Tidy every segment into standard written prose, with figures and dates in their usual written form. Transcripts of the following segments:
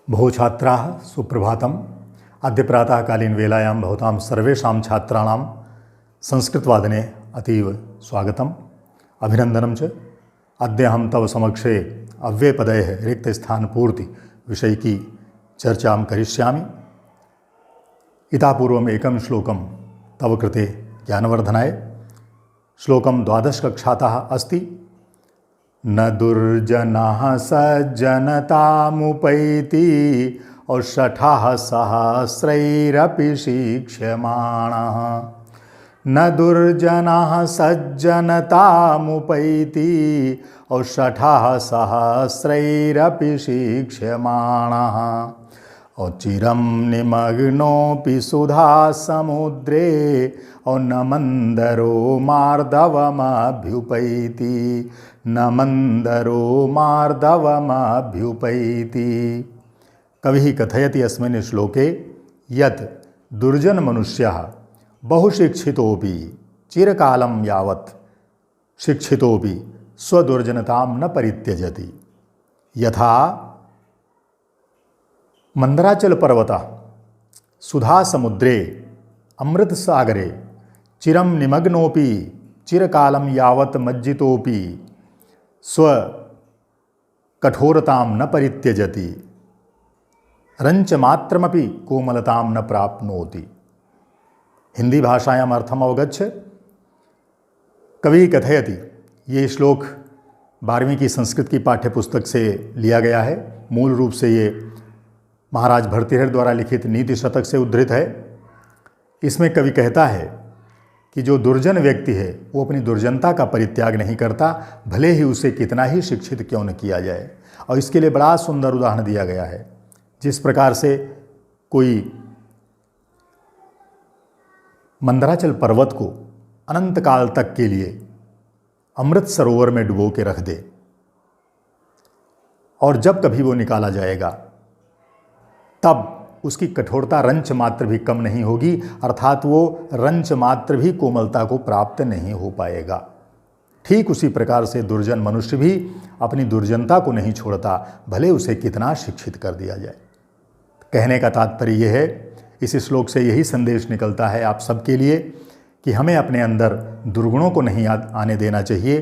बहु छात्राः सुप्रभातम्। अद्य प्रातःकालीन वेलायां भवतां सर्वेषां छात्राणां संस्कृतवादने अतीव स्वागतम् अभिनन्दनं च। अद्य अहं तव समक्षे अव्ययपदयः रिक्तस्थानपूर्ति विषयिकी चर्चां करिष्यामि। इतः पूर्वम् एकं श्लोकं तव कृते ज्ञानवर्धनाय। श्लोकं द्वादशकक्षातः अस्ति। न दुर्जनः सज्जनतामुपैति औषठः सहस्रैरपि शिक्ष्यमाणः। न दुर्जनः सज्जनतामुपैति औषठः सहस्रैरपि शिक्ष्यमाणः। चिरं निमग्नोऽपि सुधा समुद्रे न मन्दरो मार्दवमभ्युपैति। न मन्दरो मार्दवमभ्युपैति। कविः कथयति अस्मिन् श्लोके यत् दुर्जन मनुष्यः बहुशिक्षितोऽपि चिरकालं यावत् शिक्षितोऽपि स्वदुर्जनतां न परित्यजति। यथा मंदराचलपर्वतः सुधासमुद्रे अमृतसागरे चिरं निमग्नोऽपि चिरकालं यावत् मज्जितोऽपि स्वकठोरतां न परित्यजति। रञ्चमात्रमपि कोमलतां न प्राप्नोति। हिंदी भाषायाम् अर्थम् अवगच्छ। कवि कथयति, ये श्लोक 12वीं की संस्कृत की पाठ्यपुस्तक से लिया गया है। मूल रूप से ये महाराज भर्तृहरि द्वारा लिखित नीति शतक से उद्धृत है। इसमें कवि कहता है कि जो दुर्जन व्यक्ति है वो अपनी दुर्जनता का परित्याग नहीं करता, भले ही उसे कितना ही शिक्षित क्यों न किया जाए। और इसके लिए बड़ा सुंदर उदाहरण दिया गया है। जिस प्रकार से कोई मंदराचल पर्वत को अनंत काल तक के लिए अमृत सरोवर में डुबो के रख दे और जब कभी वो निकाला जाएगा तब उसकी कठोरता रंच मात्र भी कम नहीं होगी, अर्थात वो रंच मात्र भी कोमलता को प्राप्त नहीं हो पाएगा। ठीक उसी प्रकार से दुर्जन मनुष्य भी अपनी दुर्जनता को नहीं छोड़ता, भले उसे कितना शिक्षित कर दिया जाए। कहने का तात्पर्य यह है, इस श्लोक से यही संदेश निकलता है आप सबके लिए कि हमें अपने अंदर दुर्गुणों को नहीं आने देना चाहिए,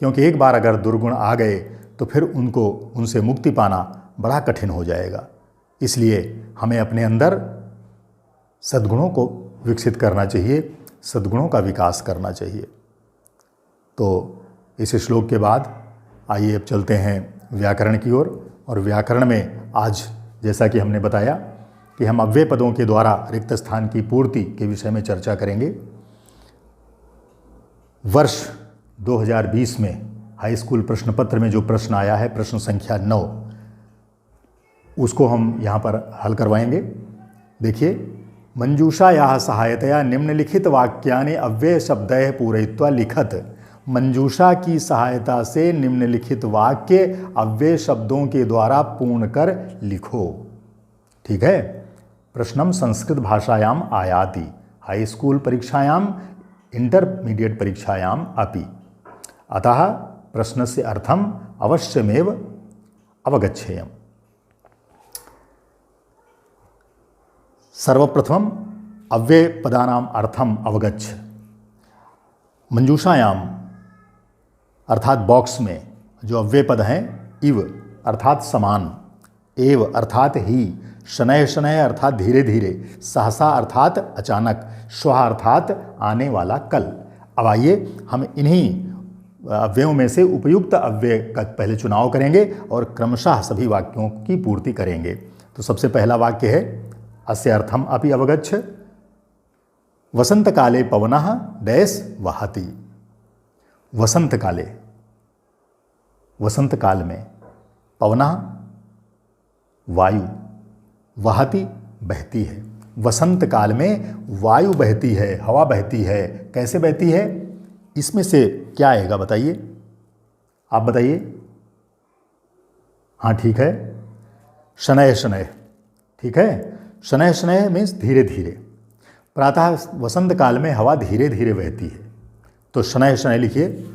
क्योंकि एक बार अगर दुर्गुण आ गए तो फिर उनसे मुक्ति पाना बड़ा कठिन हो जाएगा। इसलिए हमें अपने अंदर सद्गुणों को विकसित करना चाहिए, सद्गुणों का विकास करना चाहिए। तो इस श्लोक के बाद आइए अब चलते हैं व्याकरण की ओर। और व्याकरण में आज जैसा कि हमने बताया कि हम अव्यय पदों के द्वारा रिक्त स्थान की पूर्ति के विषय में चर्चा करेंगे। वर्ष 2020 में हाई स्कूल प्रश्न पत्र में जो प्रश्न आया है, प्रश्न संख्या 9, उसको हम यहाँ पर हल करवाएंगे। देखिए, मंजूषायाः सहायतया निम्नलिखित वाक्यानि अव्यय शब्दैः पूरयित्वा लिखत। मंजूषा की सहायता से निम्नलिखित वाक्य अव्यय शब्दों के द्वारा पूर्ण कर लिखो। ठीक है। प्रश्नम संस्कृत भाषायाम आयाति हाई स्कूल परीक्षायाम इंटरमीडिएट परीक्षायाम अपि। अतः प्रश्नस्य अर्थम अवश्यमेव अवगच्छेयम्। सर्वप्रथम अव्यय पदानाम अर्थम अवगच्छ। मंजूषायाम अर्थात बॉक्स में जो अव्यय पद हैं, इव अर्थात समान, एव अर्थात ही, शनैः शनैः अर्थात धीरे धीरे, सहसा अर्थात अचानक, श्वः अर्थात आने वाला कल। अब आइए हम इन्हीं अव्ययों में से उपयुक्त अव्यय का पहले चुनाव करेंगे और क्रमशः सभी वाक्यों की पूर्ति करेंगे। तो सबसे पहला वाक्य है अस्य अर्थम अपि अवगच्छ। वसंत काले पवनः डैश वहति। वसंत काले, वसंत काल में, पवनः वायु, वहति बहती है। वसंत काल में वायु बहती है, हवा बहती है। कैसे बहती है? इसमें से क्या आएगा बताइए, आप बताइए। हाँ ठीक है, शनैः शनैः। ठीक है, शनैः शनैः मीन्स धीरे धीरे। प्रातः वसंत काल में हवा धीरे धीरे बहती है, तो शनैः शनैः लिखिए,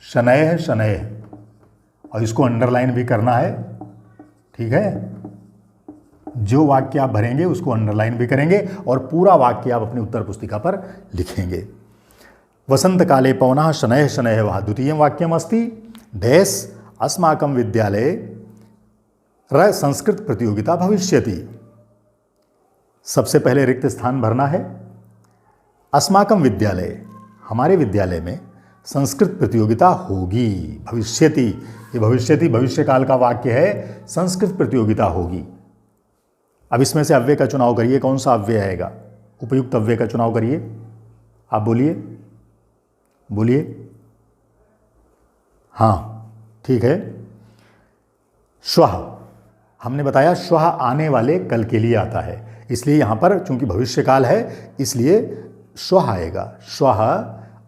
शनैः शनैः, और इसको अंडरलाइन भी करना है। ठीक है, जो वाक्य आप भरेंगे उसको अंडरलाइन भी करेंगे और पूरा वाक्य आप अपनी उत्तर पुस्तिका पर लिखेंगे। वसंत काले पवनः शनैः शनैः वः द्वितीयं वाक्यम् अस्ति डैश अस्माकं विद्यालये संस्कृत प्रतियोगिता भविष्यति। सबसे पहले रिक्त स्थान भरना है। अस्माकं विद्यालय, हमारे विद्यालय में संस्कृत प्रतियोगिता होगी। भविष्यति, ये भविष्यति भविष्यकाल का वाक्य है, संस्कृत प्रतियोगिता होगी। अब इसमें से अव्यय का चुनाव करिए, कौन सा अव्यय आएगा? उपयुक्त अव्यय का चुनाव करिए। आप बोलिए बोलिए। हाँ ठीक है। श्वः, हमने बताया श्वः आने वाले कल के लिए आता है, इसलिए यहां पर चूंकि भविष्यकाल है इसलिए श्वः आएगा। श्वः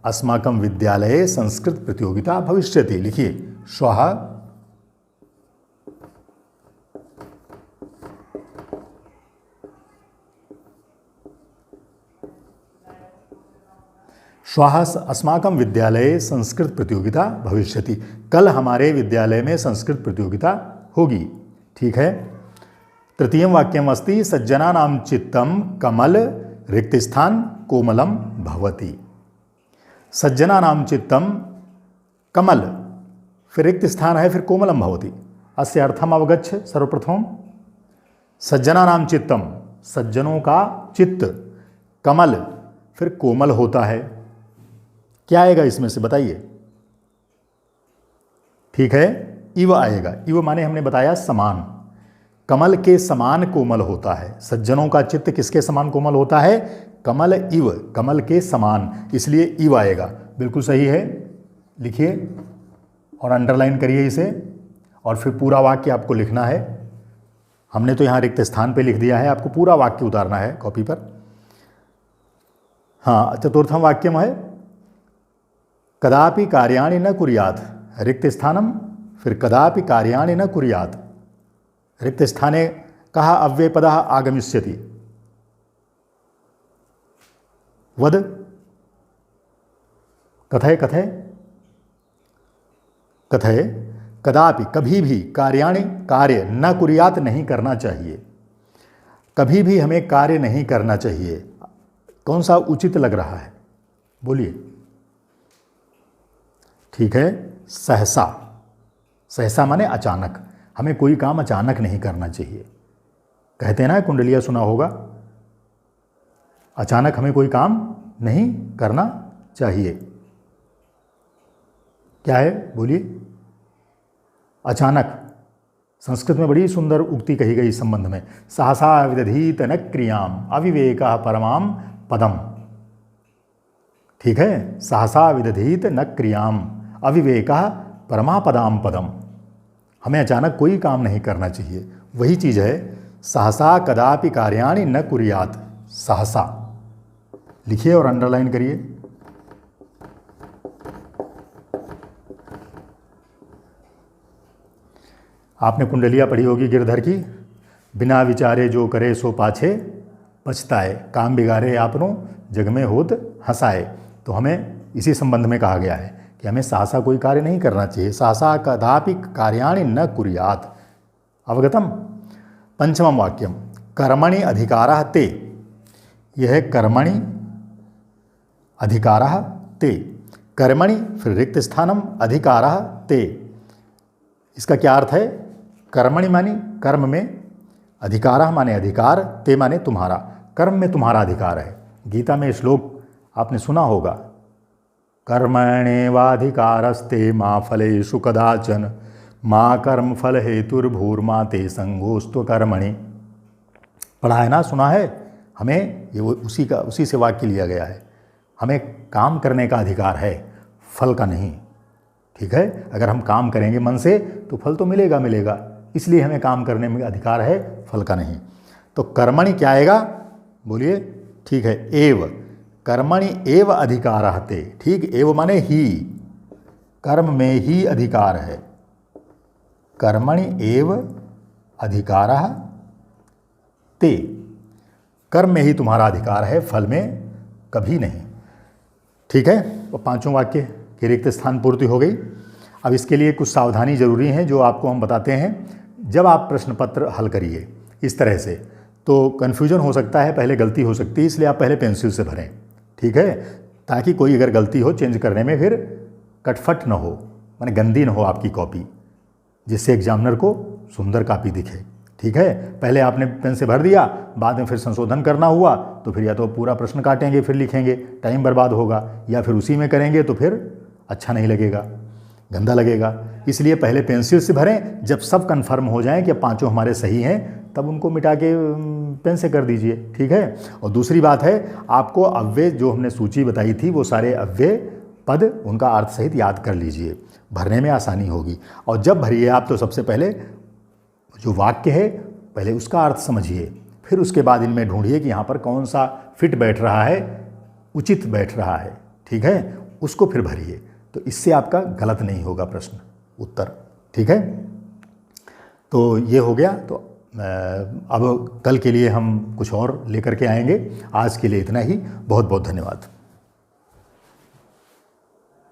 अस्माकं विद्यालये संस्कृत प्रतियोगिता भविष्यति। लिखिए श्वः श्वः अस्माकं विद्यालये संस्कृत प्रतियोगिता भविष्यति। कल हमारे विद्यालय में संस्कृत प्रतियोगिता होगी। ठीक है। तृतीयं वाक्यम् अस्ति सज्जनानां चित्तं कमल रिक्तस्थान कोमलम भवति। सज्जनानां चित्तं कमल, फिर रिक्त स्थान है, फिर कोमलम भवति। अस्य अर्थम अवगच्छ। सर्वप्रथम सज्जनानां चित्तम, सज्जनों का चित्त, कमल, फिर कोमल होता है। क्या आएगा इसमें से बताइए? ठीक है, इव आएगा। इव माने हमने बताया समान, कमल के समान कोमल होता है। सज्जनों का चित्त किसके समान कोमल होता है? कमल इव, कमल के समान, इसलिए इव आएगा। बिल्कुल सही है। लिखिए और अंडरलाइन करिए इसे और फिर पूरा वाक्य आपको लिखना है। हमने तो यहाँ रिक्त स्थान पे लिख दिया है, आपको पूरा वाक्य उतारना है कॉपी पर। हाँ, चतुर्थम वाक्यम है कदापि कार्याणि न कुर्यात्, रिक्त स्थानम, फिर कदापि कार्याणि न कुर्यात्। रिक्त स्थाने कः अव्ययपदः आगमिष्यति? वद, कथय कथय कथय। कदापि, कभी भी, कार्याणि, कार्य, न कुर्यात, नहीं करना चाहिए। कभी भी हमें कार्य नहीं करना चाहिए। कौन सा उचित लग रहा है? बोलिए। ठीक है, सहसा। सहसा माने अचानक, हमें कोई काम अचानक नहीं करना चाहिए। कहते हैं ना, कुंडलिया सुना होगा, अचानक हमें कोई काम नहीं करना चाहिए। क्या है? बोलिए। अचानक, संस्कृत में बड़ी सुंदर उक्ति कही गई इस संबंध में, सहसा विदधीत न क्रियाम अविवेकः परमाम पदम। ठीक है, सहसा विदधीत न क्रियाम अविवेकः परमापदाम पदम। हमें अचानक कोई काम नहीं करना चाहिए। वही चीज़ है सहसा कदापि कार्याणि न कुर्यात्। सहसा लिखिए और अंडरलाइन करिए। आपने कुंडलिया पढ़ी होगी गिरधर की, बिना विचारे जो करे सो पाछे पछताए, काम बिगाड़े आपनो जग में होत हंसाए। तो हमें इसी संबंध में कहा गया है कि हमें सहसा कोई कार्य नहीं करना चाहिए। सहसा कदापि कार्याणि न कुर्यात्। अवगतम। पंचमं वाक्यम कर्मणि अधिकारः ते। यह है कर्मणि अधिकारः ते। कर्मणि फिर रिक्त स्थानम अधिकारः ते। इसका क्या अर्थ है? कर्मणि मानी कर्म में, अधिकारः माने अधिकार, ते माने तुम्हारा, कर्म में तुम्हारा अधिकार है। गीता में श्लोक आपने सुना होगा, कर्मण्येवाधिकारस्ते मा फलेषु कदाचन मा कर्म फल हेतुर्भूर्मा ते संगोस्त्व कर्मणि। पढ़ा है ना, सुना है? हमें ये उसी से वाक्य लिया गया है। हमें काम करने का अधिकार है, फल का नहीं। ठीक है, अगर हम काम करेंगे मन से तो फल तो मिलेगा मिलेगा, इसलिए हमें काम करने में अधिकार है, फल का नहीं। तो कर्मणि क्या आएगा? बोलिए। ठीक है, एव, कर्मणि एव अधिकारः ते। ठीक, एव माने ही, कर्म में ही अधिकार है। कर्मणि एव अधिकारः ते। कर्म में ही तुम्हारा अधिकार है, फल में कभी नहीं। ठीक है, तो पांचों वाक्य की रिक्त स्थान पूर्ति हो गई। अब इसके लिए कुछ सावधानी जरूरी है जो आपको हम बताते हैं। जब आप प्रश्न पत्र हल करिए इस तरह से। तो कन्फ्यूजन हो सकता है, पहले गलती हो सकती है, इसलिए आप पहले पेंसिल से भरें, ठीक है, ताकि कोई अगर गलती हो चेंज करने में फिर कटफट ना हो, माने गंदी ना हो आपकी कॉपी, जिससे एग्जामिनर को सुंदर कॉपी दिखे, ठीक है। पहले आपने पेन से भर दिया, बाद में फिर संशोधन करना हुआ तो फिर या तो पूरा प्रश्न काटेंगे फिर लिखेंगे, टाइम बर्बाद होगा, या फिर उसी में करेंगे तो फिर अच्छा नहीं लगेगा, गंदा लगेगा। इसलिए पहले पेंसिल से भरें, जब सब कंफर्म हो जाएं कि पांचों हमारे सही हैं तब उनको मिटा के पेन से कर दीजिए, ठीक है। और दूसरी बात है, आपको अव्यय जो हमने सूची बताई थी वो सारे अव्यय पद उनका अर्थ सहित याद कर लीजिए, भरने में आसानी होगी। और जब भरिए आप तो सबसे पहले जो वाक्य है पहले उसका अर्थ समझिए, फिर उसके बाद इनमें ढूंढिए कि यहाँ पर कौन सा फिट बैठ रहा है, उचित बैठ रहा है, ठीक है, उसको फिर भरिए। तो इससे आपका गलत नहीं होगा प्रश्न उत्तर, ठीक है। तो ये हो गया। तो अब कल के लिए हम कुछ और लेकर के आएंगे। आज के लिए इतना ही। बहुत बहुत धन्यवाद।